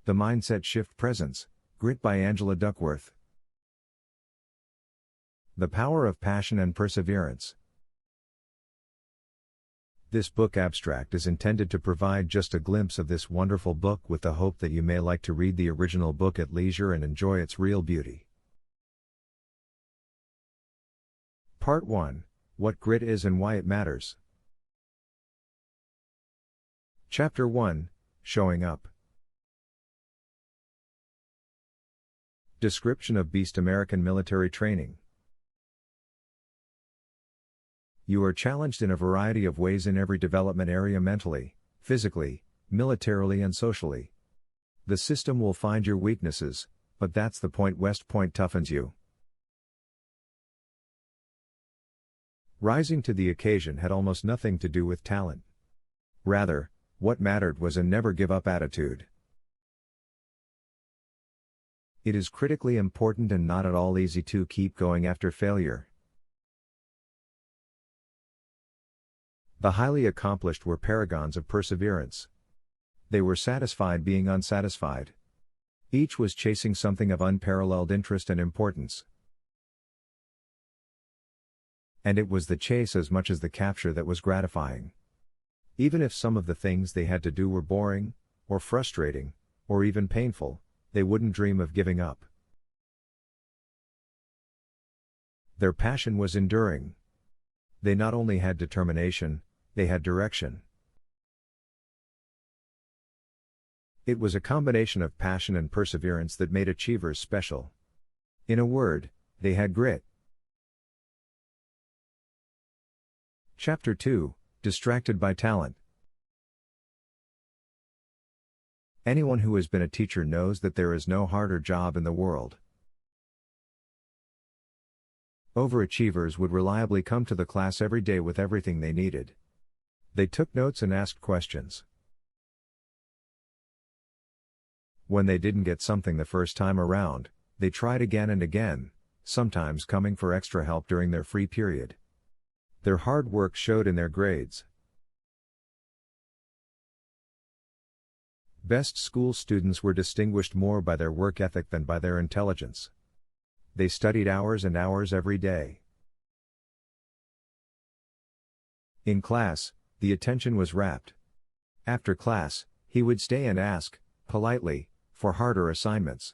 The Mindset Shift Presence, Grit by Angela Duckworth. The Power of Passion and Perseverance. This book abstract is intended to provide just a glimpse of this wonderful book with the hope that you may like to read the original book at leisure and enjoy its real beauty. Part 1. What Grit is and Why It Matters. Chapter 1. Showing Up. Description of Beast American Military Training. You are challenged in a variety of ways in every development area mentally, physically, militarily and socially. The system will find your weaknesses, but that's the point. West Point toughens you. Rising to the occasion had almost nothing to do with talent. Rather, what mattered was a never-give-up attitude. It is critically important and not at all easy to keep going after failure. The highly accomplished were paragons of perseverance. They were satisfied being unsatisfied. Each was chasing something of unparalleled interest and importance. And it was the chase as much as the capture that was gratifying. Even if some of the things they had to do were boring, or frustrating, or even painful, they wouldn't dream of giving up. Their passion was enduring. They not only had determination, they had direction. It was a combination of passion and perseverance that made achievers special. In a word, they had grit. Chapter 2. Distracted by Talent. Anyone who has been a teacher knows that there is no harder job in the world. Overachievers would reliably come to the class every day with everything they needed. They took notes and asked questions. When they didn't get something the first time around, they tried again and again, sometimes coming for extra help during their free period. Their hard work showed in their grades. Best school students were distinguished more by their work ethic than by their intelligence. They studied hours and hours every day. In class, the attention was rapt. After class, he would stay and ask, politely, for harder assignments.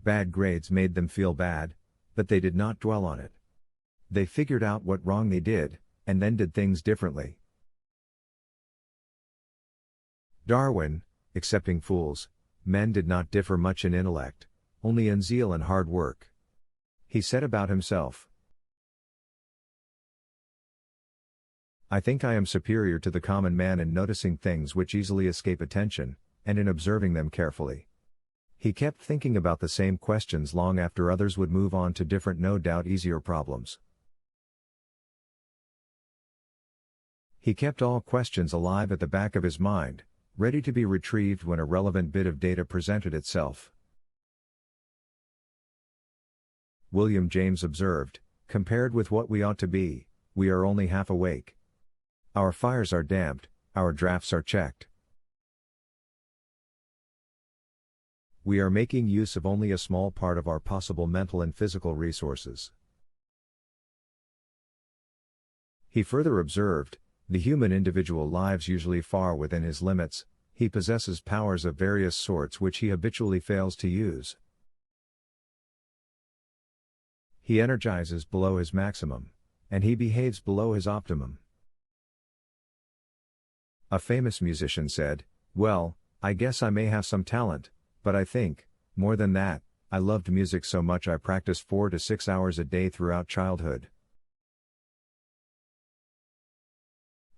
Bad grades made them feel bad, but they did not dwell on it. They figured out what wrong they did, and then did things differently. Darwin, excepting fools, men did not differ much in intellect, only in zeal and hard work. He said about himself, "I think I am superior to the common man in noticing things which easily escape attention, and in observing them carefully." He kept thinking about the same questions long after others would move on to different, no doubt easier problems. He kept all questions alive at the back of his mind, ready to be retrieved when a relevant bit of data presented itself. William James observed, "Compared with what we ought to be, we are only half awake. Our fires are damped, our drafts are checked. We are making use of only a small part of our possible mental and physical resources." He further observed, "The human individual lives usually far within his limits, he possesses powers of various sorts which he habitually fails to use. He energizes below his maximum, and he behaves below his optimum." A famous musician said, "Well, I guess I may have some talent, but I think, more than that, I loved music so much I practiced 4 to 6 hours a day throughout childhood.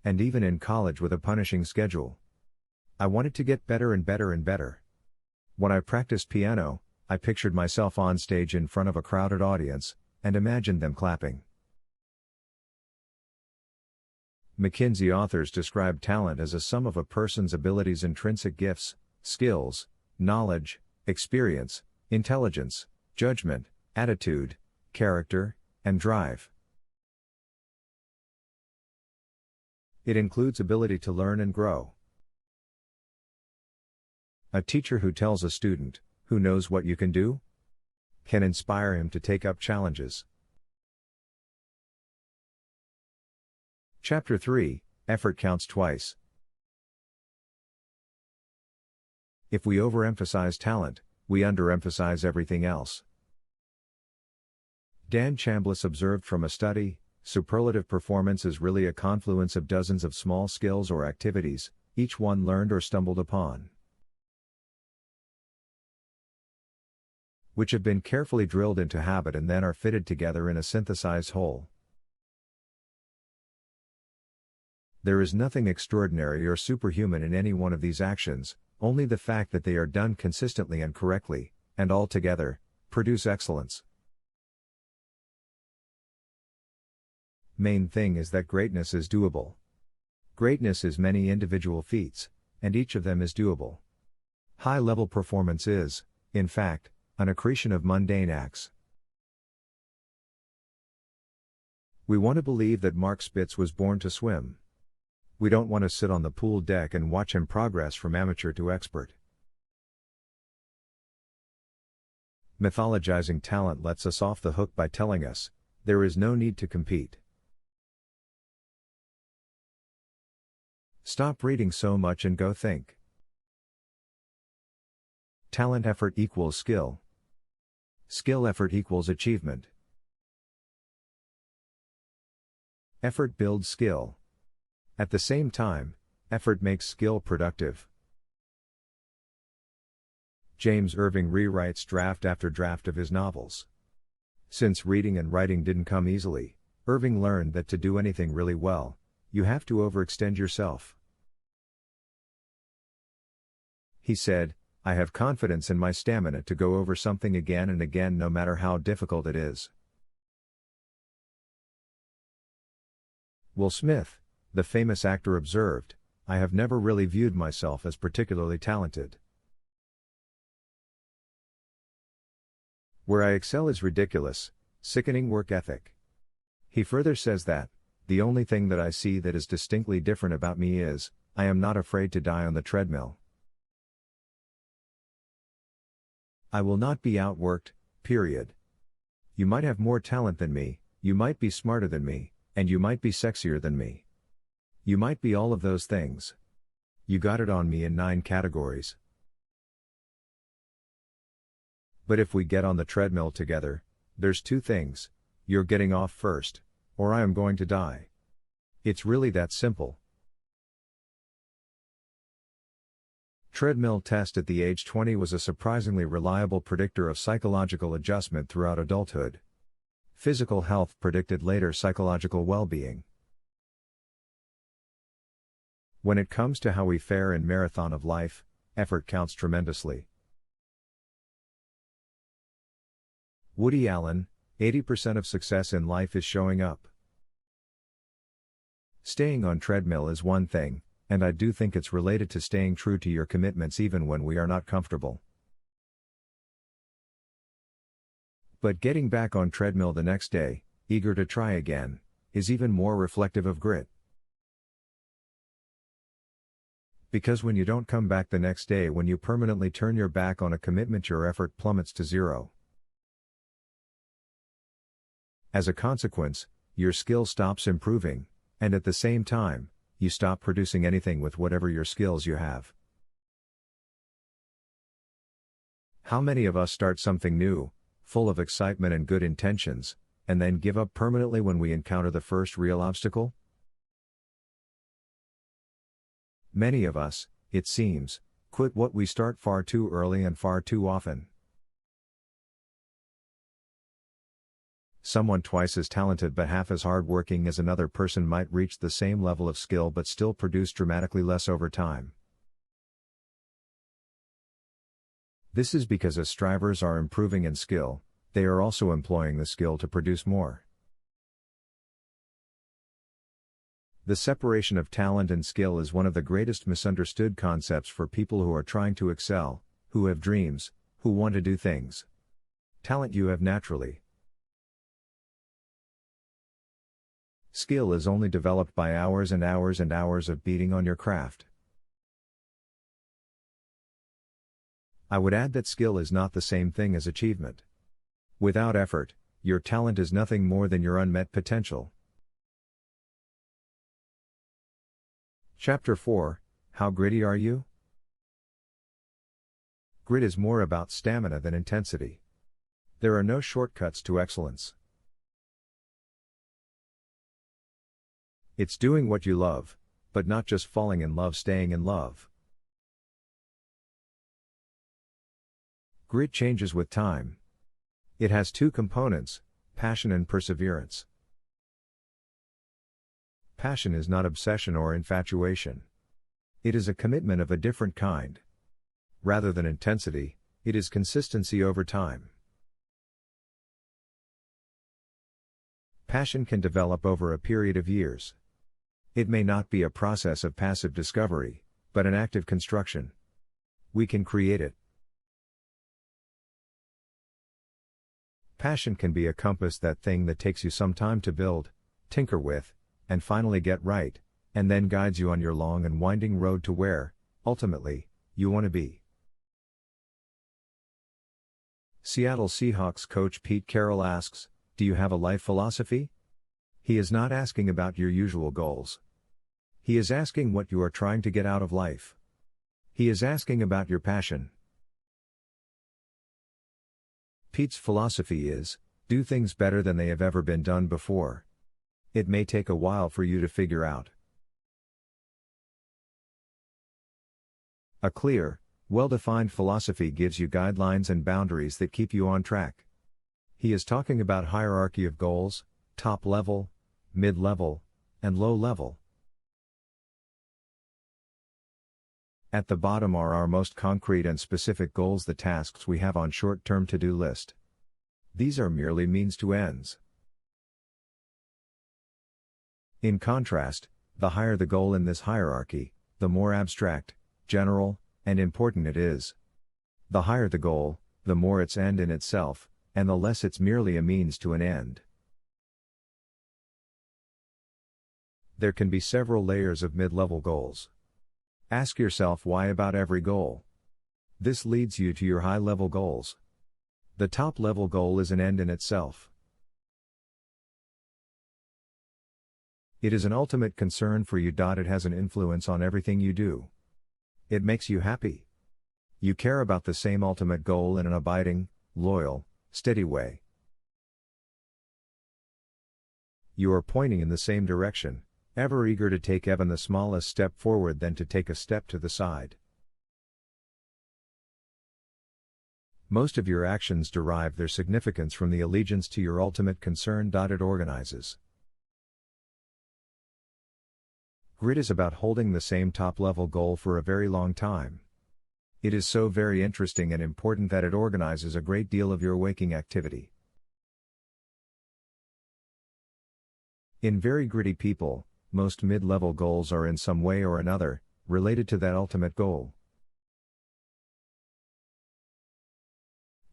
And even in college with a punishing schedule. I wanted to get better and better and better. When I practiced piano, I pictured myself on stage in front of a crowded audience, and imagined them clapping." McKinsey authors describe talent as a sum of a person's abilities, intrinsic gifts, skills, knowledge, experience, intelligence, judgment, attitude, character, and drive. It includes ability to learn and grow. A teacher who tells a student, "Who knows what you can do?" can inspire him to take up challenges. Chapter 3, Effort Counts Twice. If we overemphasize talent, we underemphasize everything else. Dan Chambliss observed from a study, superlative performance is really a confluence of dozens of small skills or activities, each one learned or stumbled upon, which have been carefully drilled into habit and then are fitted together in a synthesized whole. There is nothing extraordinary or superhuman in any one of these actions, only the fact that they are done consistently and correctly, and all together, produce excellence. Main thing is that greatness is doable. Greatness is many individual feats, and each of them is doable. High-level performance is, in fact, an accretion of mundane acts. We want to believe that Mark Spitz was born to swim. We don't want to sit on the pool deck and watch him progress from amateur to expert. Mythologizing talent lets us off the hook by telling us, there is no need to compete. Stop reading so much and go think. Talent effort equals skill. Skill effort equals achievement. Effort builds skill. At the same time, effort makes skill productive. James Irving rewrites draft after draft of his novels. Since reading and writing didn't come easily, Irving learned that to do anything really well, you have to overextend yourself. He said, "I have confidence in my stamina to go over something again and again no matter how difficult it is." Will Smith, the famous actor, observed, "I have never really viewed myself as particularly talented. Where I excel is ridiculous, sickening work ethic." He further says that, "The only thing that I see that is distinctly different about me is, I am not afraid to die on the treadmill. I will not be outworked, period. You might have more talent than me, you might be smarter than me, and you might be sexier than me. You might be all of those things. You got it on me in 9 categories. But if we get on the treadmill together, there's 2 things, you're getting off first, or I am going to die. It's really that simple." Treadmill test at the age 20 was a surprisingly reliable predictor of psychological adjustment throughout adulthood. Physical health predicted later psychological well-being. When it comes to how we fare in marathon of life, effort counts tremendously. Woody Allen, 80% of success in life is showing up. Staying on treadmill is one thing, and I do think it's related to staying true to your commitments even when we are not comfortable. But getting back on treadmill the next day, eager to try again, is even more reflective of grit. Because when you don't come back the next day, when you permanently turn your back on a commitment, your effort plummets to zero. As a consequence, your skill stops improving, and at the same time, you stop producing anything with whatever your skills you have. How many of us start something new, full of excitement and good intentions, and then give up permanently when we encounter the first real obstacle? Many of us, it seems, quit what we start far too early and far too often. Someone twice as talented but half as hard-working as another person might reach the same level of skill but still produce dramatically less over time. This is because as strivers are improving in skill, they are also employing the skill to produce more. The separation of talent and skill is one of the greatest misunderstood concepts for people who are trying to excel, who have dreams, who want to do things. Talent you have naturally. Skill is only developed by hours and hours and hours of beating on your craft. I would add that skill is not the same thing as achievement. Without effort, your talent is nothing more than your unmet potential. Chapter 4, How Gritty Are You? Grit is more about stamina than intensity. There are no shortcuts to excellence. It's doing what you love, but not just falling in love, staying in love. Grit changes with time. It has two components, passion and perseverance. Passion is not obsession or infatuation. It is a commitment of a different kind. Rather than intensity, it is consistency over time. Passion can develop over a period of years. It may not be a process of passive discovery, but an active construction. We can create it. Passion can be a compass, that thing that takes you some time to build, tinker with, and finally get right, and then guides you on your long and winding road to where, ultimately, you want to be. Seattle Seahawks coach Pete Carroll asks, "Do you have a life philosophy?" He is not asking about your usual goals. He is asking what you are trying to get out of life. He is asking about your passion. Pete's philosophy is, do things better than they have ever been done before. It may take a while for you to figure out. A clear, well-defined philosophy gives you guidelines and boundaries that keep you on track. He is talking about hierarchy of goals, top level, mid-level, and low level. At the bottom are our most concrete and specific goals, the tasks we have on short-term to-do list. These are merely means to ends. In contrast, the higher the goal in this hierarchy, the more abstract, general, and important it is. The higher the goal, the more its end in itself, and the less it's merely a means to an end. There can be several layers of mid-level goals. Ask yourself why about every goal. This leads you to your high-level goals. The top-level goal is an end in itself. It is an ultimate concern for you. It has an influence on everything you do. It makes you happy. You care about the same ultimate goal in an abiding, loyal, steady way. You are pointing in the same direction, ever eager to take even the smallest step forward than to take a step to the side. Most of your actions derive their significance from the allegiance to your ultimate concern. It organizes. Grit is about holding the same top-level goal for a very long time. It is so very interesting and important that it organizes a great deal of your waking activity. In very gritty people, most mid-level goals are in some way or another related to that ultimate goal.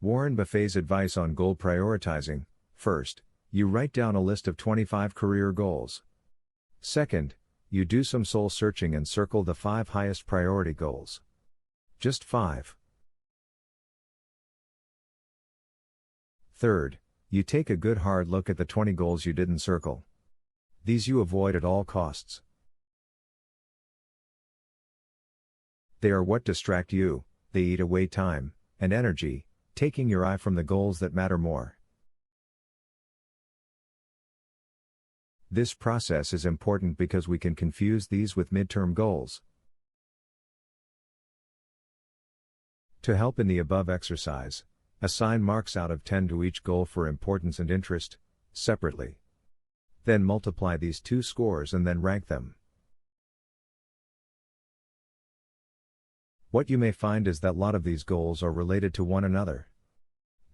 Warren Buffett's advice on goal prioritizing: first, you write down a list of 25 career goals. Second, you do some soul searching and circle the 5 highest priority goals. Just 5. Third, you take a good hard look at the 20 goals you didn't circle. These you avoid at all costs. They are what distract you, they eat away time and energy, taking your eye from the goals that matter more. This process is important because we can confuse these with midterm goals. To help in the above exercise, assign marks out of 10 to each goal for importance and interest, separately. Then multiply these two scores and then rank them. What you may find is that a lot of these goals are related to one another.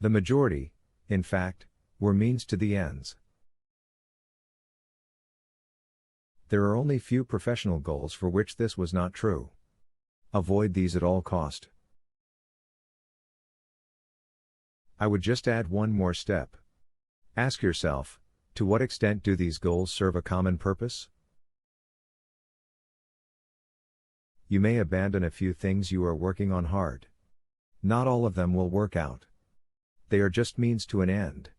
The majority, in fact, were means to the ends. There are only few professional goals for which this was not true. Avoid these at all cost. I would just add one more step. Ask yourself, to what extent do these goals serve a common purpose? You may abandon a few things you are working on hard. Not all of them will work out. They are just means to an end.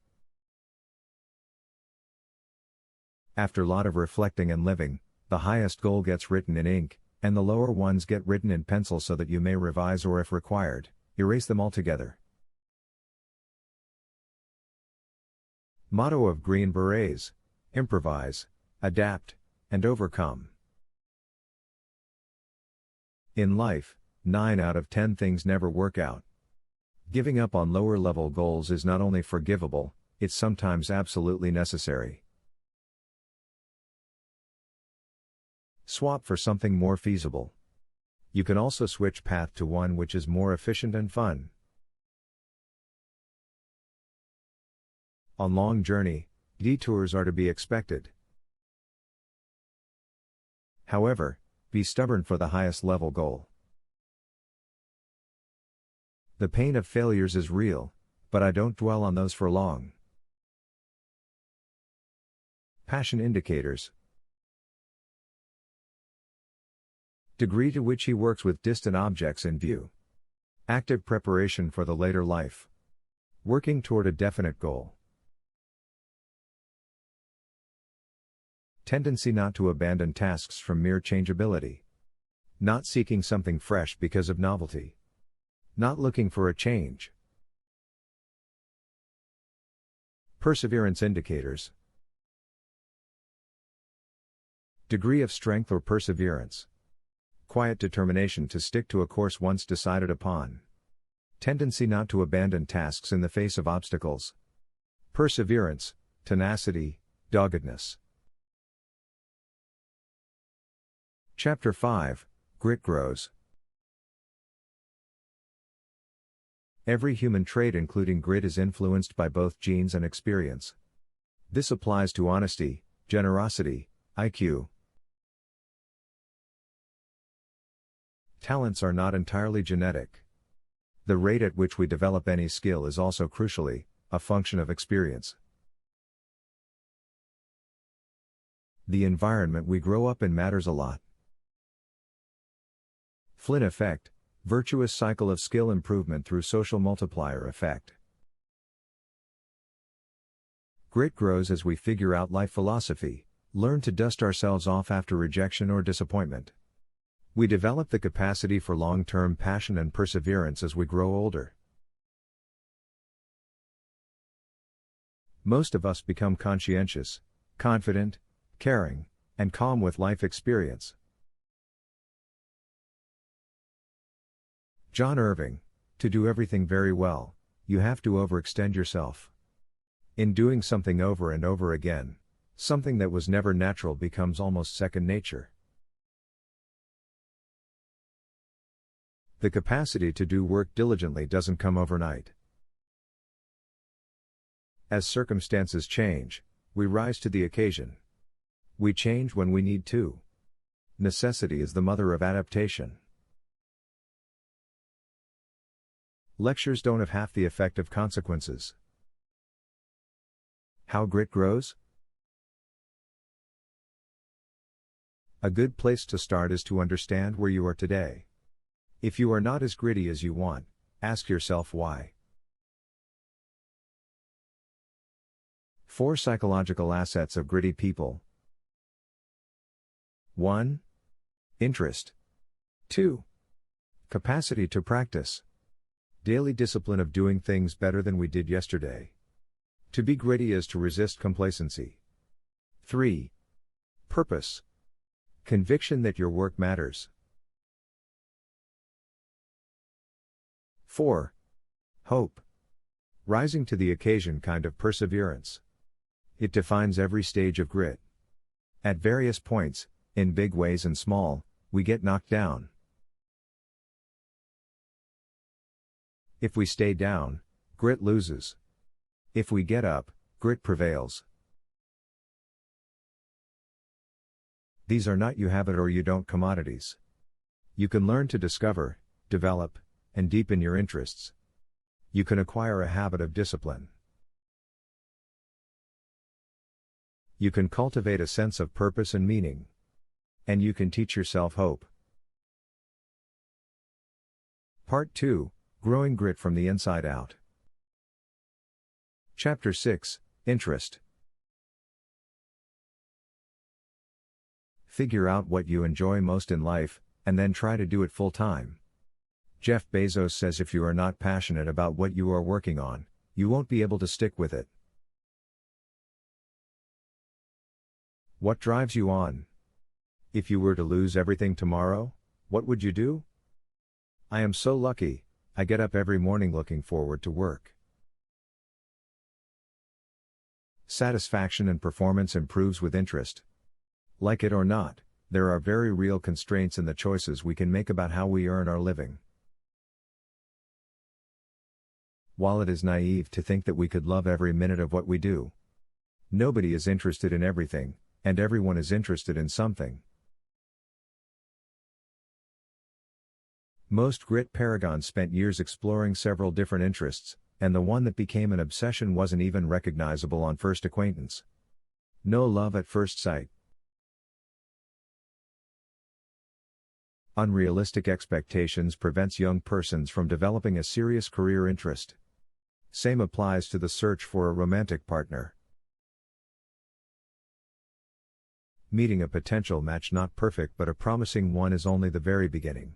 After a lot of reflecting and living, the highest goal gets written in ink, and the lower ones get written in pencil so that you may revise or if required, erase them altogether. Motto of Green Berets: improvise, adapt, and overcome. In life, 9 out of 10 things never work out. Giving up on lower level goals is not only forgivable, it's sometimes absolutely necessary. Swap for something more feasible. You can also switch path to one which is more efficient and fun. On long journey, detours are to be expected. However, be stubborn for the highest level goal. The pain of failures is real, but I don't dwell on those for long. Passion indicators. Degree to which he works with distant objects in view. Active preparation for the later life. Working toward a definite goal. Tendency not to abandon tasks from mere changeability. Not seeking something fresh because of novelty. Not looking for a change. Perseverance indicators. Degree of strength or perseverance. Quiet determination to stick to a course once decided upon. Tendency not to abandon tasks in the face of obstacles. Perseverance, tenacity, doggedness. Chapter 5, Grit Grows. Every human trait including grit is influenced by both genes and experience. This applies to honesty, generosity, IQ. Talents are not entirely genetic. The rate at which we develop any skill is also crucially a function of experience. The environment we grow up in matters a lot. Flynn effect, virtuous cycle of skill improvement through social multiplier effect. Grit grows as we figure out life philosophy, learn to dust ourselves off after rejection or disappointment. We develop the capacity for long-term passion and perseverance as we grow older. Most of us become conscientious, confident, caring, and calm with life experience. John Irving: to do everything very well, you have to overextend yourself. In doing something over and over again, something that was never natural becomes almost second nature. The capacity to do work diligently doesn't come overnight. As circumstances change, we rise to the occasion. We change when we need to. Necessity is the mother of adaptation. Lectures don't have half the effect of consequences. How grit grows? A good place to start is to understand where you are today. If you are not as gritty as you want, ask yourself why. 4 psychological assets of gritty people. 1. Interest. 2. Capacity to practice. Daily discipline of doing things better than we did yesterday. To be gritty is to resist complacency. 3. Purpose. Conviction that your work matters. 4. Hope. Rising to the occasion kind of perseverance. It defines every stage of grit. At various points, in big ways and small, we get knocked down. If we stay down, grit loses. If we get up, grit prevails. These are not you have it or you don't commodities. You can learn to discover, develop, and deepen your interests. You can acquire a habit of discipline. You can cultivate a sense of purpose and meaning. And you can teach yourself hope. Part 2, Growing grit from the inside out. Chapter 6, Interest. Figure out what you enjoy most in life, and then try to do it full time. Jeff Bezos says if you are not passionate about what you are working on, you won't be able to stick with it. What drives you on? If you were to lose everything tomorrow, what would you do? I am so lucky, I get up every morning looking forward to work. Satisfaction and performance improves with interest. Like it or not, there are very real constraints in the choices we can make about how we earn our living. While it is naive to think that we could love every minute of what we do, nobody is interested in everything, and everyone is interested in something. Most grit paragons spent years exploring several different interests, and the one that became an obsession wasn't even recognizable on first acquaintance. No love at first sight. Unrealistic expectations prevents young persons from developing a serious career interest. Same applies to the search for a romantic partner. Meeting a potential match, not perfect but a promising one, is only the very beginning.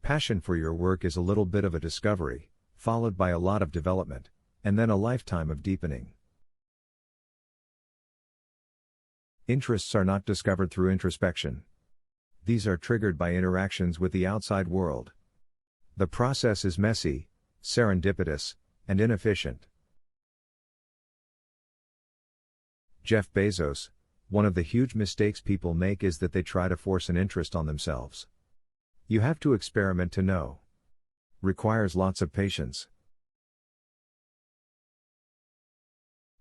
Passion for your work is a little bit of a discovery, followed by a lot of development, and then a lifetime of deepening. Interests are not discovered through introspection. These are triggered by interactions with the outside world. The process is messy, serendipitous, and inefficient. Jeff Bezos: one of the huge mistakes people make is that they try to force an interest on themselves. You have to experiment to know. Requires lots of patience.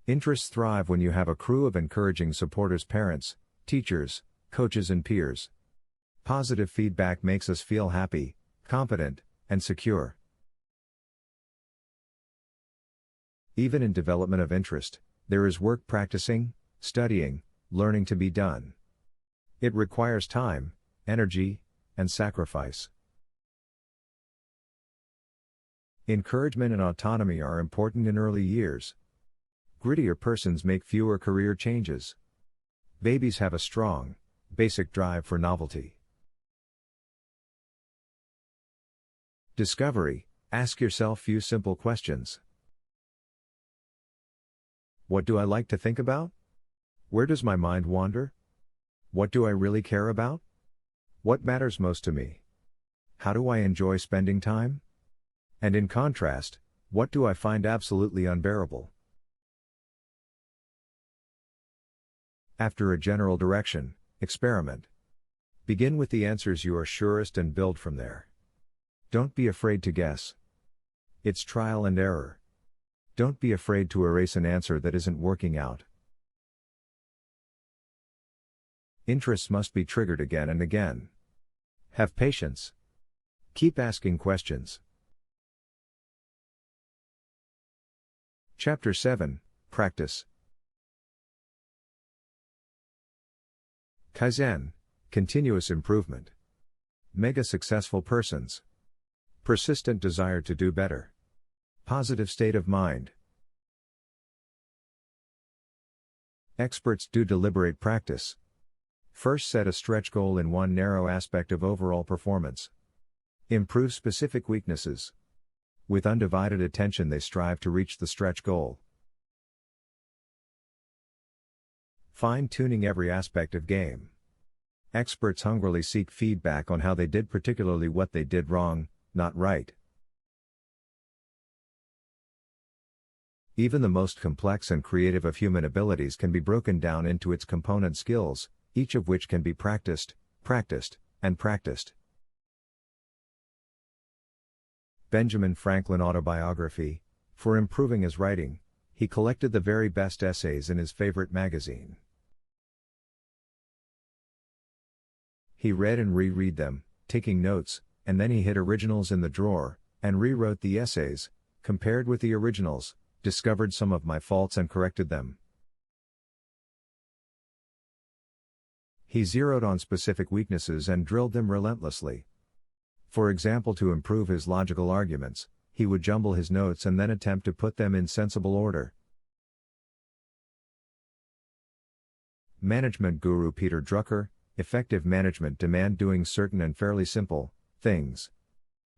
Interests thrive when you have a crew of encouraging supporters: parents, teachers, coaches, and peers. Positive feedback makes us feel happy, confident, and secure. Even in development of interest, there is work, practicing, studying, learning to be done. It requires time, energy, and sacrifice. Encouragement and autonomy are important in early years. Grittier persons make fewer career changes. Babies have a strong, basic drive for novelty. Discovery: ask yourself few simple questions. What do I like to think about? Where does my mind wander? What do I really care about? What matters most to me? How do I enjoy spending time? And in contrast, what do I find absolutely unbearable? After a general direction, experiment. Begin with the answers you are surest and build from there. Don't be afraid to guess. It's trial and error. Don't be afraid to erase an answer that isn't working out. Interests must be triggered again and again. Have patience. Keep asking questions. Chapter 7, Practice. Kaizen, continuous improvement. Mega successful persons. Persistent desire to do better. Positive state of mind. Experts do deliberate practice. First, set a stretch goal in one narrow aspect of overall performance. Improve specific weaknesses. With undivided attention, they strive to reach the stretch goal. Fine-tuning every aspect of game. Experts hungrily seek feedback on how they did, particularly what they did wrong, not right. Even the most complex and creative of human abilities can be broken down into its component skills, each of which can be practiced, and practiced. Benjamin Franklin autobiography. For improving his writing, he collected the very best essays in his favorite magazine. He read and reread them, taking notes, and then he hid originals in the drawer, and rewrote the essays, compared with the originals, discovered some of my faults and corrected them. He zeroed on specific weaknesses and drilled them relentlessly. For example, to improve his logical arguments, he would jumble his notes and then attempt to put them in sensible order. Management guru Peter Drucker, effective management demand doing certain and fairly simple things.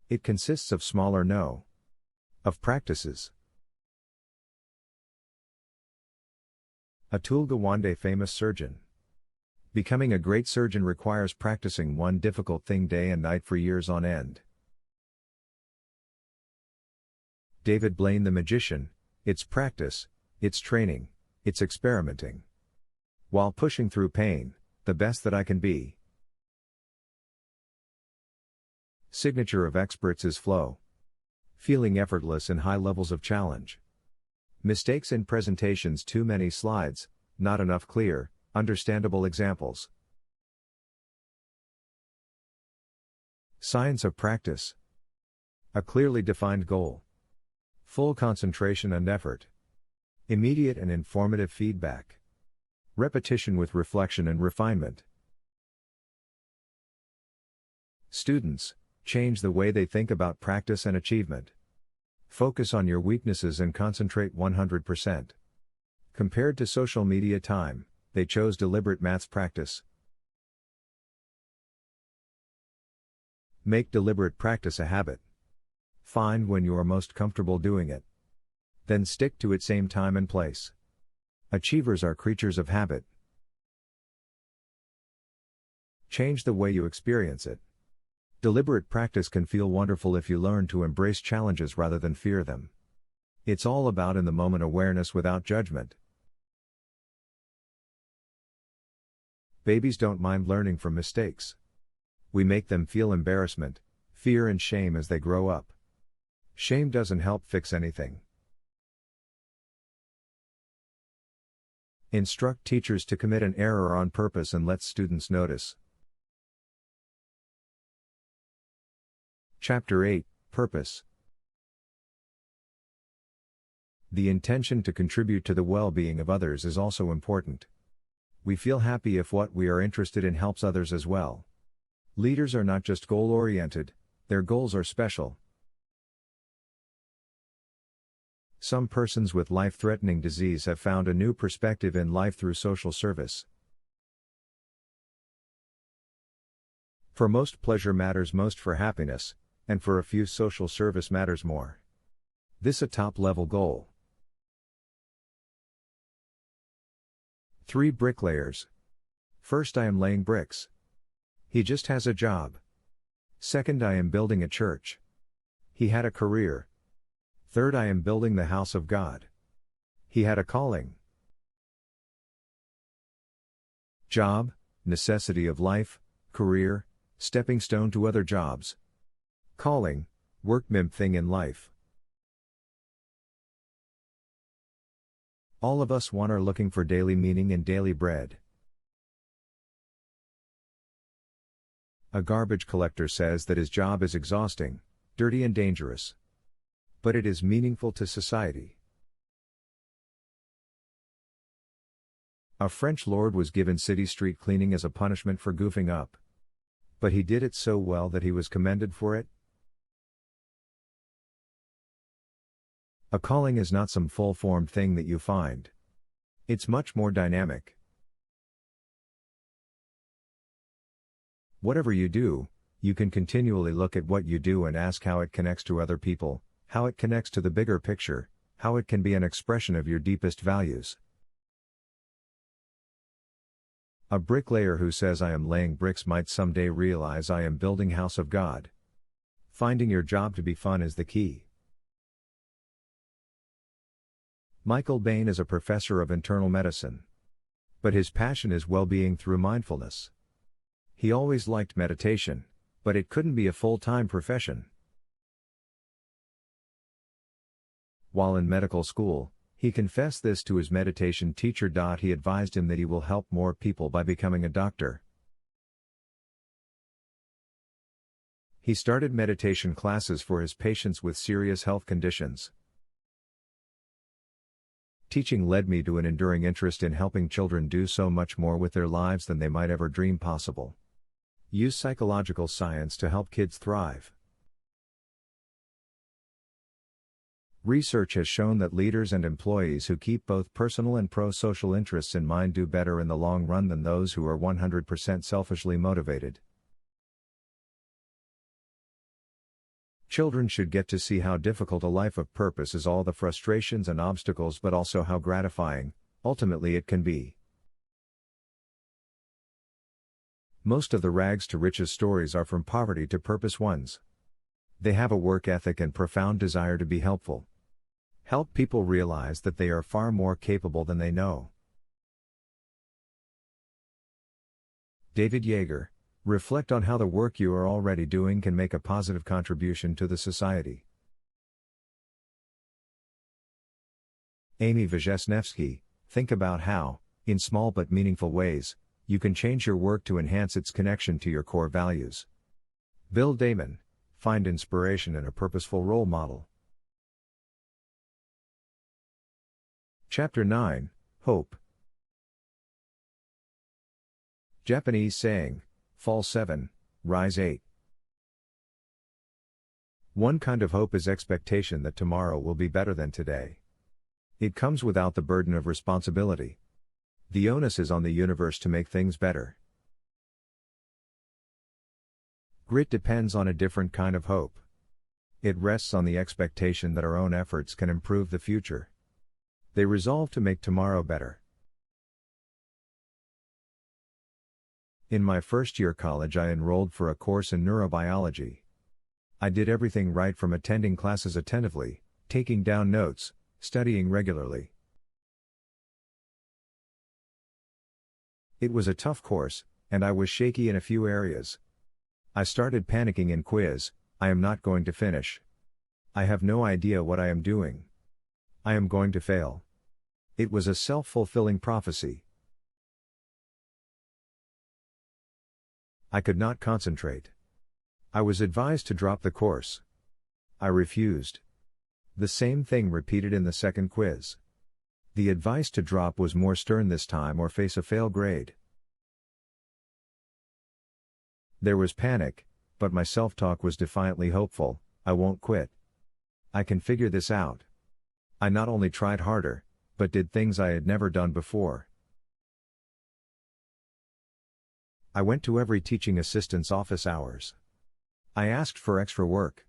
It consists of smaller of practices. Atul Gawande-famous surgeon. Becoming a great surgeon requires practicing one difficult thing day and night for years on end. David Blaine the magician, it's practice, it's training, it's experimenting. While pushing through pain, the best that I can be. Signature of experts is flow. Feeling effortless in high levels of challenge. Mistakes in presentations: too many slides, not enough clear, understandable examples. Science of practice. A clearly defined goal. Full concentration and effort. Immediate and informative feedback. Repetition with reflection and refinement. Students, change the way they think about practice and achievement. Focus on your weaknesses and concentrate 100%. Compared to social media time, they chose deliberate maths practice. Make deliberate practice a habit. Find when you are most comfortable doing it. Then stick to it same time and place. Achievers are creatures of habit. Change the way you experience it. Deliberate practice can feel wonderful if you learn to embrace challenges rather than fear them. It's all about in the moment awareness without judgment. Babies don't mind learning from mistakes. We make them feel embarrassment, fear and shame as they grow up. Shame doesn't help fix anything. Instruct teachers to commit an error on purpose and let students notice. Chapter 8, Purpose. The intention to contribute to the well-being of others is also important. We feel happy if what we are interested in helps others as well. Leaders are not just goal-oriented, their goals are special. Some persons with life-threatening disease have found a new perspective in life through social service. For most, pleasure matters most for happiness, and for a few, social service matters more. This a top-level goal. 3 bricklayers. First, I am laying bricks. He just has a job. Second, I am building a church. He had a career. Third, I am building the house of God. He had a calling. Job, necessity of life, career, stepping stone to other jobs. Calling, work, MIMP thing in life. All of us are looking for daily meaning and daily bread. A garbage collector says that his job is exhausting, dirty and dangerous. But it is meaningful to society. A French lord was given city street cleaning as a punishment for goofing up. But he did it so well that he was commended for it. A calling is not some full-formed thing that you find. It's much more dynamic. Whatever you do, you can continually look at what you do and ask how it connects to other people, how it connects to the bigger picture, how it can be an expression of your deepest values. A bricklayer who says I am laying bricks might someday realize I am building house of God. Finding your job to be fun is the key. Michael Bain is a professor of internal medicine. But his passion is well-being through mindfulness. He always liked meditation, but it couldn't be a full-time profession. While in medical school, he confessed this to his meditation teacher. He advised him that he will help more people by becoming a doctor. He started meditation classes for his patients with serious health conditions. Teaching led me to an enduring interest in helping children do so much more with their lives than they might ever dream possible. Use psychological science to help kids thrive. Research has shown that leaders and employees who keep both personal and pro-social interests in mind do better in the long run than those who are 100% selfishly motivated. Children should get to see how difficult a life of purpose is, all the frustrations and obstacles, but also how gratifying, ultimately, it can be. Most of the rags to riches stories are from poverty to purpose ones. They have a work ethic and profound desire to be helpful. Help people realize that they are far more capable than they know. David Yeager, reflect on how the work you are already doing can make a positive contribution to the society. Amy Wyszynski, think about how, in small but meaningful ways, you can change your work to enhance its connection to your core values. Bill Damon, find inspiration in a purposeful role model. Chapter 9, Hope. Japanese saying, Fall 7, Rise 8. One kind of hope is expectation that tomorrow will be better than today. It comes without the burden of responsibility. The onus is on the universe to make things better. Grit depends on a different kind of hope. It rests on the expectation that our own efforts can improve the future. They resolve to make tomorrow better. In my first year college, I enrolled for a course in neurobiology. I did everything right, from attending classes attentively, taking down notes, studying regularly. It was a tough course, and I was shaky in a few areas. I started panicking in quiz. I am not going to finish. I have no idea what I am doing. I am going to fail. It was a self-fulfilling prophecy. I could not concentrate. I was advised to drop the course. I refused. The same thing repeated in the second quiz. The advice to drop was more stern this time, or face a fail grade. There was panic, but my self-talk was defiantly hopeful. I won't quit. I can figure this out. I not only tried harder, but did things I had never done before. I went to every teaching assistant's office hours. I asked for extra work.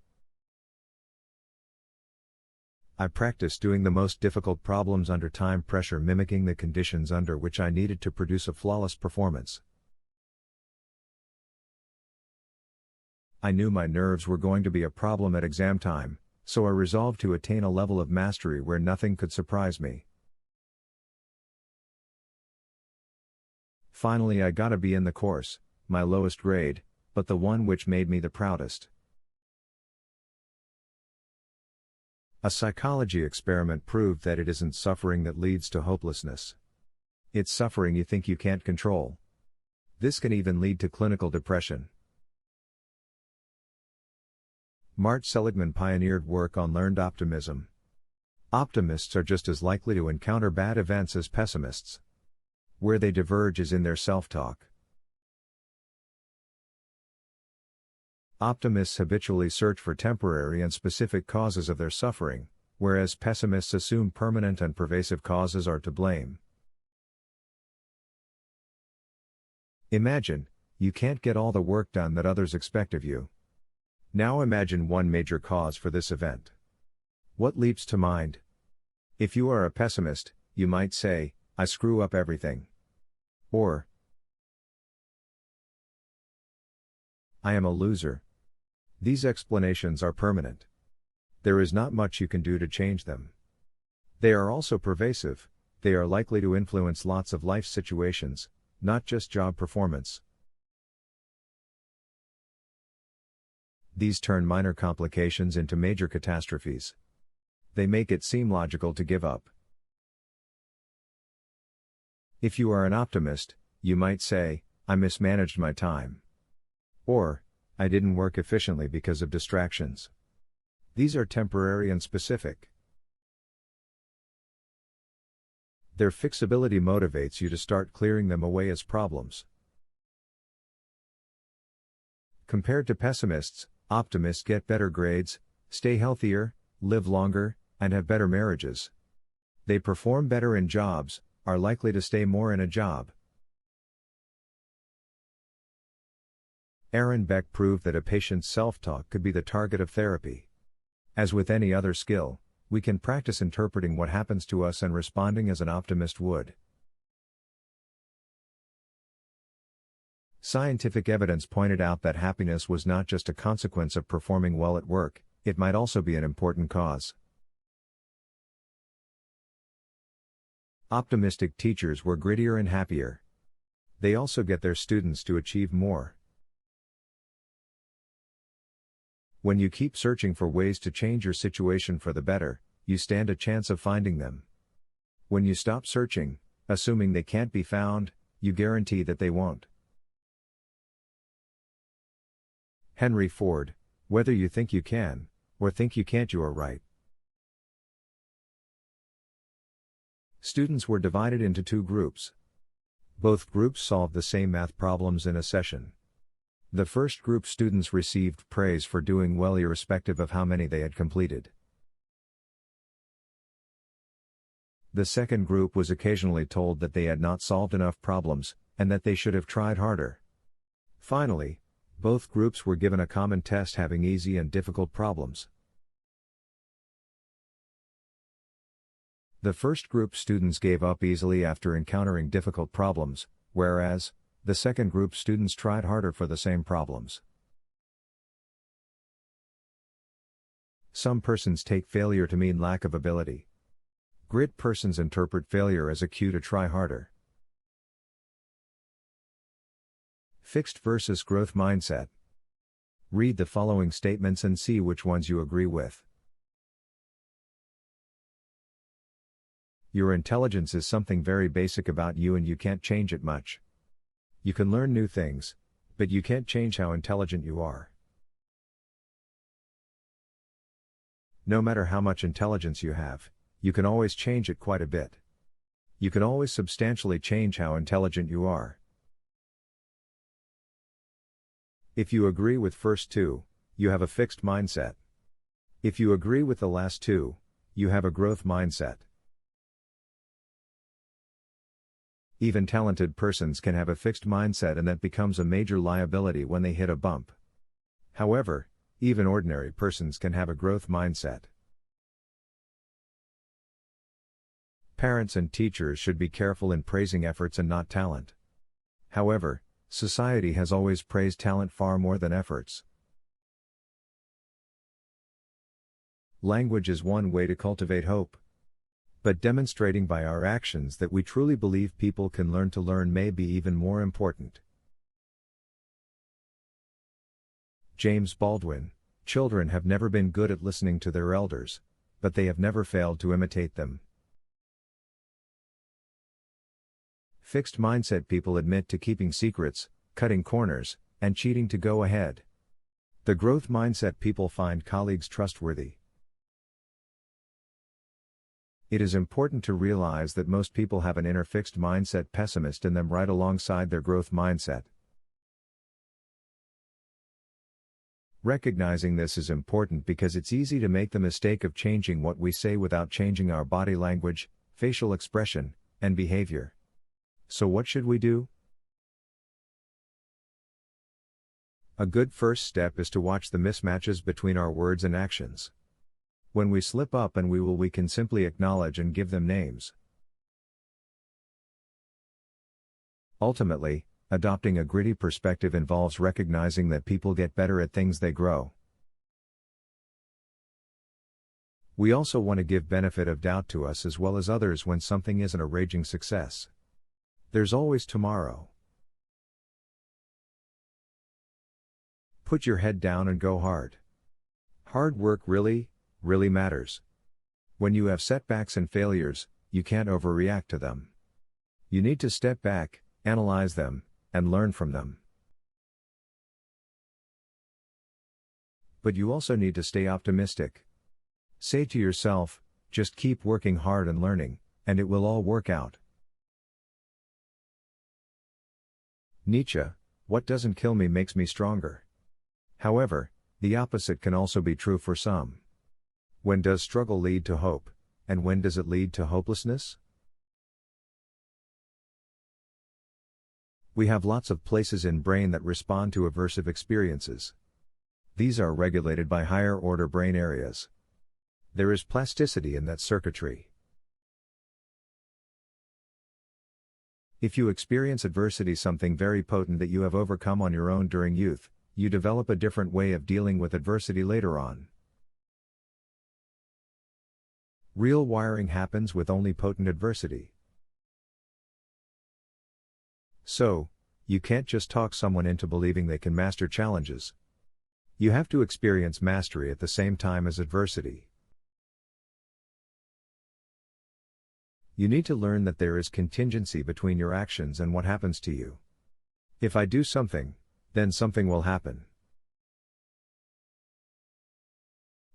I practiced doing the most difficult problems under time pressure, mimicking the conditions under which I needed to produce a flawless performance. I knew my nerves were going to be a problem at exam time, so I resolved to attain a level of mastery where nothing could surprise me. Finally, I got a B in the course, my lowest grade, but the one which made me the proudest. A psychology experiment proved that it isn't suffering that leads to hopelessness. It's suffering you think you can't control. This can even lead to clinical depression. Mart Seligman pioneered work on learned optimism. Optimists are just as likely to encounter bad events as pessimists. Where they diverge is in their self-talk. Optimists habitually search for temporary and specific causes of their suffering, whereas pessimists assume permanent and pervasive causes are to blame. Imagine, you can't get all the work done that others expect of you. Now imagine one major cause for this event. What leaps to mind? If you are a pessimist, you might say, I screw up everything. Or, I am a loser. These explanations are permanent. There is not much you can do to change them. They are also pervasive. They are likely to influence lots of life situations, not just job performance. These turn minor complications into major catastrophes. They make it seem logical to give up. If you are an optimist, you might say, I mismanaged my time. Or, I didn't work efficiently because of distractions. These are temporary and specific. Their fixability motivates you to start clearing them away as problems. Compared to pessimists, optimists get better grades, stay healthier, live longer, and have better marriages. They perform better in jobs, are likely to stay more in a job. Aaron Beck proved that a patient's self-talk could be the target of therapy. As with any other skill, we can practice interpreting what happens to us and responding as an optimist would. Scientific evidence pointed out that happiness was not just a consequence of performing well at work, it might also be an important cause. Optimistic teachers were grittier and happier. They also get their students to achieve more. When you keep searching for ways to change your situation for the better, you stand a chance of finding them. When you stop searching, assuming they can't be found, you guarantee that they won't. Henry Ford, whether you think you can, or think you can't, you are right. Students were divided into two groups. Both groups solved the same math problems in a session. The first group students received praise for doing well irrespective of how many they had completed. The second group was occasionally told that they had not solved enough problems, and that they should have tried harder. Finally, both groups were given a common test having easy and difficult problems. The first group students gave up easily after encountering difficult problems, whereas, the second group students tried harder for the same problems. Some persons take failure to mean lack of ability. Grit persons interpret failure as a cue to try harder. Fixed versus growth mindset. Read the following statements and see which ones you agree with. Your intelligence is something very basic about you and you can't change it much. You can learn new things, but you can't change how intelligent you are. No matter how much intelligence you have, you can always change it quite a bit. You can always substantially change how intelligent you are. If you agree with first two, you have a fixed mindset. If you agree with the last two, you have a growth mindset. Even talented persons can have a fixed mindset, and that becomes a major liability when they hit a bump. However, even ordinary persons can have a growth mindset. Parents and teachers should be careful in praising efforts and not talent. However, society has always praised talent far more than efforts. Language is one way to cultivate hope. But demonstrating by our actions that we truly believe people can learn to learn may be even more important. James Baldwin, children have never been good at listening to their elders, but they have never failed to imitate them. Fixed mindset people admit to keeping secrets, cutting corners, and cheating to go ahead. The growth mindset people find colleagues trustworthy. It is important to realize that most people have an inner fixed mindset pessimist in them right alongside their growth mindset. Recognizing this is important because it's easy to make the mistake of changing what we say without changing our body language, facial expression, and behavior. So what should we do? A good first step is to watch the mismatches between our words and actions. When we slip up, and we can simply acknowledge and give them names. Ultimately, adopting a gritty perspective involves recognizing that people get better at things they grow. We also want to give benefit of doubt to us as well as others when something isn't a raging success. There's always tomorrow. Put your head down and go hard. Hard work really matters. When you have setbacks and failures, you can't overreact to them. You need to step back, analyze them, and learn from them. But you also need to stay optimistic. Say to yourself, just keep working hard and learning, and it will all work out. Nietzsche, what doesn't kill me makes me stronger. However, the opposite can also be true for some. When does struggle lead to hope, and when does it lead to hopelessness? We have lots of places in brain that respond to aversive experiences. These are regulated by higher-order brain areas. There is plasticity in that circuitry. If you experience adversity, something very potent that you have overcome on your own during youth, you develop a different way of dealing with adversity later on. Real wiring happens with only potent adversity. So, you can't just talk someone into believing they can master challenges. You have to experience mastery at the same time as adversity. You need to learn that there is contingency between your actions and what happens to you. If I do something, then something will happen.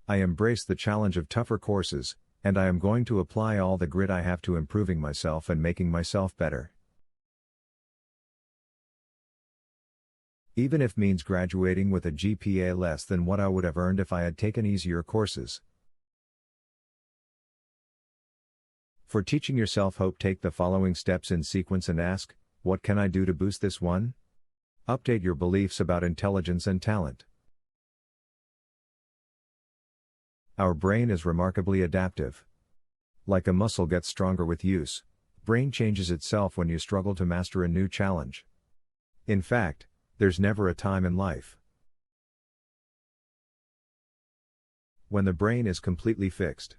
I embrace the challenge of tougher courses, and I am going to apply all the grit I have to improving myself and making myself better. Even if means graduating with a GPA less than what I would have earned if I had taken easier courses. For teaching yourself hope, take the following steps in sequence and ask, what can I do to boost this one? Update your beliefs about intelligence and talent. Our brain is remarkably adaptive. Like a muscle gets stronger with use, brain changes itself when you struggle to master a new challenge. In fact, there's never a time in life when the brain is completely fixed.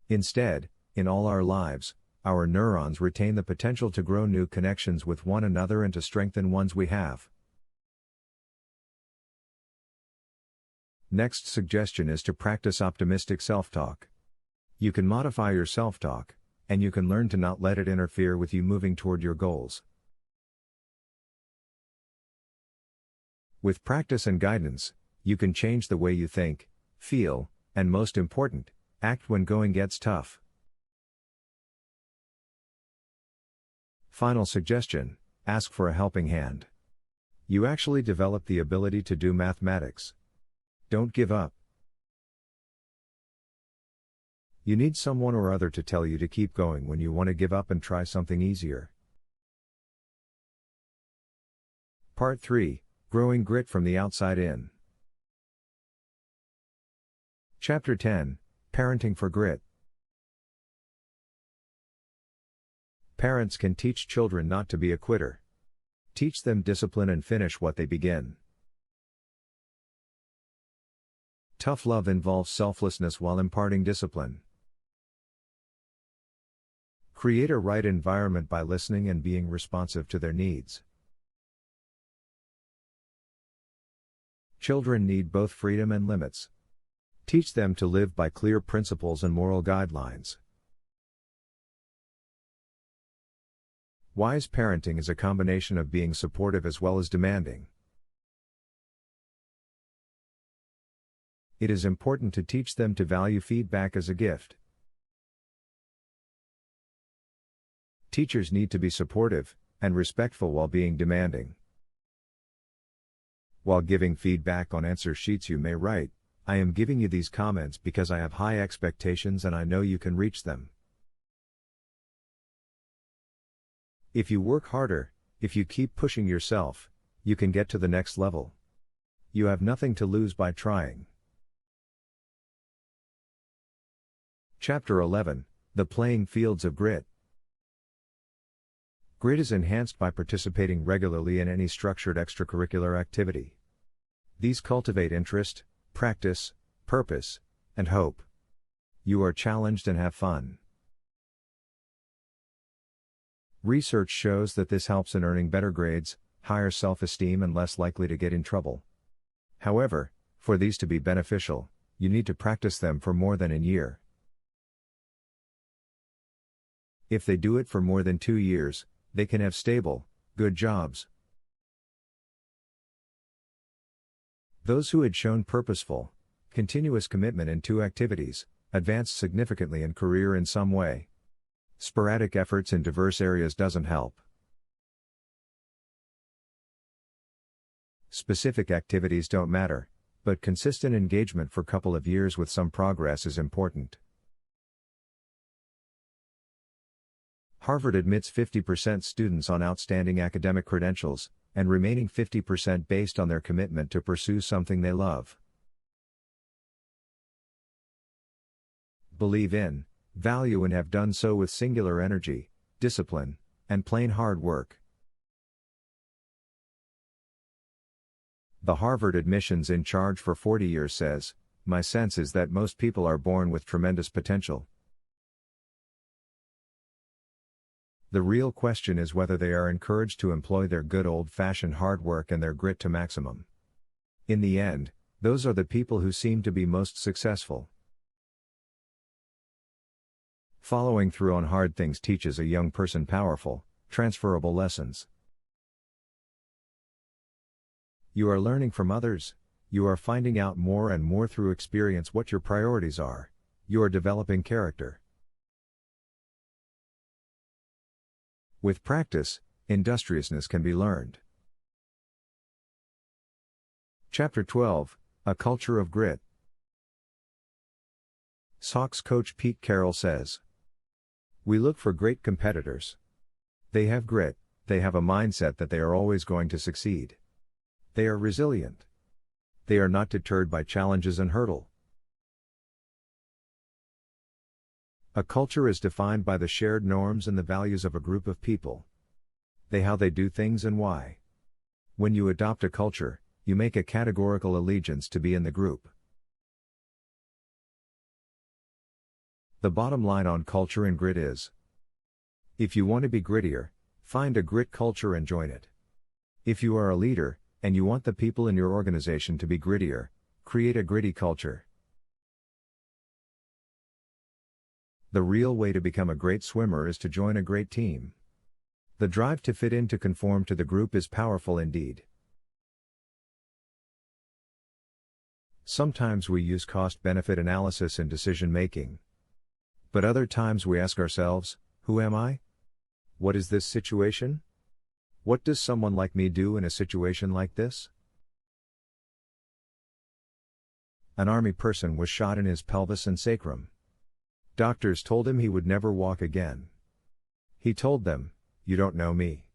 Instead, in all our lives, our neurons retain the potential to grow new connections with one another and to strengthen ones we have. Next suggestion is to practice optimistic self-talk. You can modify your self-talk, and you can learn to not let it interfere with you moving toward your goals. With practice and guidance, you can change the way you think, feel, and most important, act when going gets tough. Final suggestion, ask for a helping hand. You actually develop the ability to do mathematics. Don't give up. You need someone or other to tell you to keep going when you want to give up and try something easier. Part 3, Growing Grit from the Outside In. Chapter 10, Parenting for Grit. Parents can teach children not to be a quitter. Teach them discipline and finish what they begin. Tough love involves selflessness while imparting discipline. Create a right environment by listening and being responsive to their needs. Children need both freedom and limits. Teach them to live by clear principles and moral guidelines. Wise parenting is a combination of being supportive as well as demanding. It is important to teach them to value feedback as a gift. Teachers need to be supportive and respectful while being demanding. While giving feedback on answer sheets, you may write, "I am giving you these comments because I have high expectations and I know you can reach them. If you work harder, if you keep pushing yourself, you can get to the next level. You have nothing to lose by trying." Chapter 11, The Playing Fields of Grit. Grit is enhanced by participating regularly in any structured extracurricular activity. These cultivate interest, practice, purpose, and hope. You are challenged and have fun. Research shows that this helps in earning better grades, higher self-esteem, and less likely to get in trouble. However, for these to be beneficial, you need to practice them for more than a year. If they do it for more than 2 years, they can have stable, good jobs. Those who had shown purposeful, continuous commitment in 2 activities, advanced significantly in career in some way. Sporadic efforts in diverse areas doesn't help. Specific activities don't matter, but consistent engagement for a couple of years with some progress is important. Harvard admits 50% students on outstanding academic credentials, and remaining 50% based on their commitment to pursue something they love. Believe in, value and have done so with singular energy, discipline, and plain hard work. The Harvard admissions in charge for 40 years says, "My sense is that most people are born with tremendous potential. The real question is whether they are encouraged to employ their good old-fashioned hard work and their grit to maximum. In the end, those are the people who seem to be most successful." Following through on hard things teaches a young person powerful, transferable lessons. You are learning from others, you are finding out more and more through experience what your priorities are, you are developing character. With practice, industriousness can be learned. Chapter 12, A Culture of Grit. Sox coach Pete Carroll says, "We look for great competitors. They have grit, they have a mindset that they are always going to succeed. They are resilient. They are not deterred by challenges and hurdle." A culture is defined by the shared norms and the values of a group of people. How they do things and why. When you adopt a culture, you make a categorical allegiance to be in the group. The bottom line on culture and grit is: if you want to be grittier, find a grit culture and join it. If you are a leader, and you want the people in your organization to be grittier, create a gritty culture. The real way to become a great swimmer is to join a great team. The drive to fit in, to conform to the group, is powerful indeed. Sometimes we use cost-benefit analysis in decision-making. But other times we ask ourselves, who am I? What is this situation? What does someone like me do in a situation like this? An army person was shot in his pelvis and sacrum. Doctors told him he would never walk again. He told them, "You don't know me."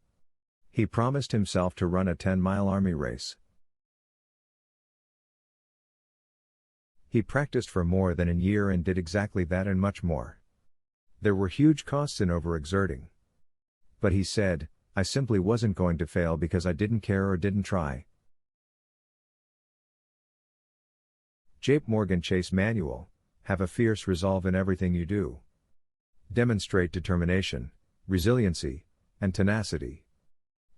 He promised himself to run a 10-mile army race. He practiced for more than a year and did exactly that and much more. There were huge costs in overexerting. But he said, "I simply wasn't going to fail because I didn't care or didn't try." JPMorgan Chase Manual: have a fierce resolve in everything you do. Demonstrate determination, resiliency, and tenacity.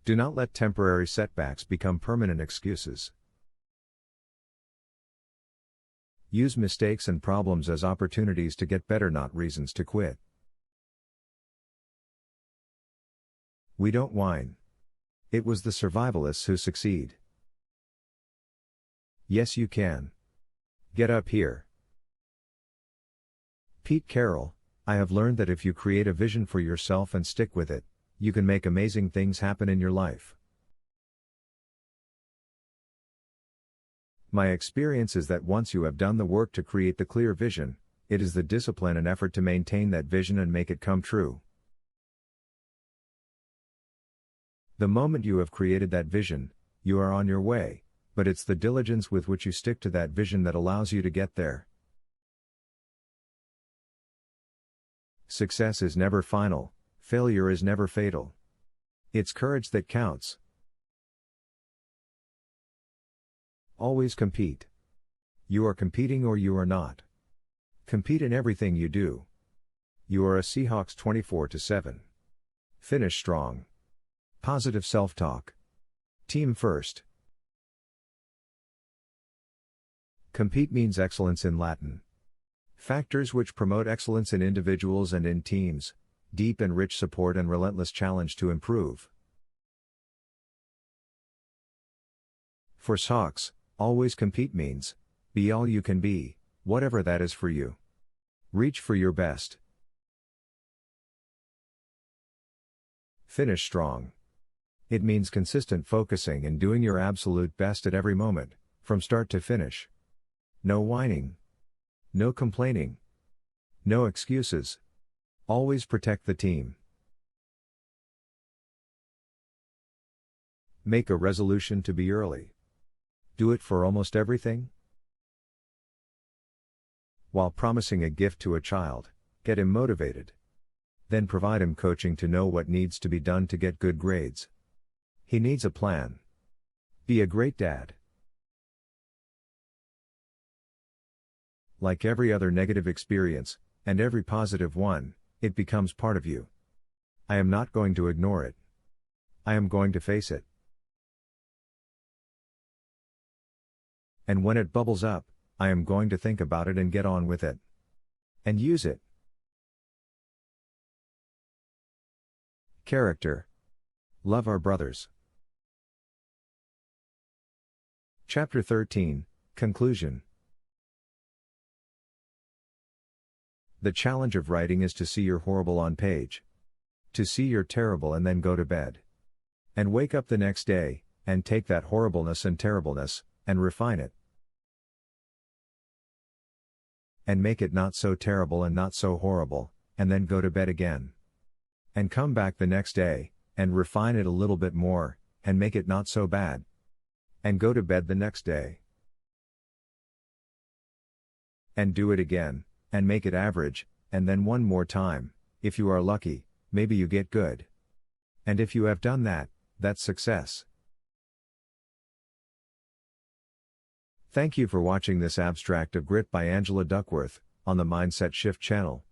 Do not let temporary setbacks become permanent excuses. Use mistakes and problems as opportunities to get better, not reasons to quit. We don't whine. It was the survivalists who succeed. Yes, you can. Get up here. Pete Carroll: I have learned that if you create a vision for yourself and stick with it, you can make amazing things happen in your life. My experience is that once you have done the work to create the clear vision, it is the discipline and effort to maintain that vision and make it come true. The moment you have created that vision, you are on your way, but it's the diligence with which you stick to that vision that allows you to get there. Success is never final, failure is never fatal. It's courage that counts. Always compete. You are competing or you are not. Compete in everything you do. You are a Seahawks 24/7. Finish strong. Positive self-talk. Team first. Compete means excellence in Latin. Factors which promote excellence in individuals and in teams: deep and rich support and relentless challenge to improve. For Sox, always compete means, be all you can be, whatever that is for you. Reach for your best. Finish strong. It means consistent focusing and doing your absolute best at every moment, from start to finish. No whining. No complaining. No excuses. Always protect the team. Make a resolution to be early. Do it for almost everything. While promising a gift to a child, get him motivated. Then provide him coaching to know what needs to be done to get good grades. He needs a plan. Be a great dad. Like every other negative experience, and every positive one, it becomes part of you. I am not going to ignore it. I am going to face it. And when it bubbles up, I am going to think about it and get on with it. And use it. Character. Love our brothers. Chapter 13, Conclusion. The challenge of writing is to see you're horrible on page. To see you're terrible and then go to bed. And wake up the next day, and take that horribleness and terribleness, and refine it. And make it not so terrible and not so horrible, and then go to bed again. And come back the next day, and refine it a little bit more, and make it not so bad. And go to bed the next day. And do it again, and make it average, and then one more time. If you are lucky, maybe you get good. And if you have done that, that's success. Thank you for watching this abstract of Grit by Angela Duckworth, on the Mindset Shift channel.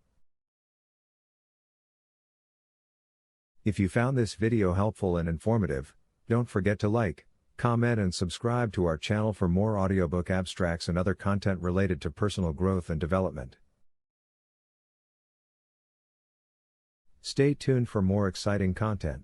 If you found this video helpful and informative, don't forget to like, comment and subscribe to our channel for more audiobook abstracts and other content related to personal growth and development. Stay tuned for more exciting content.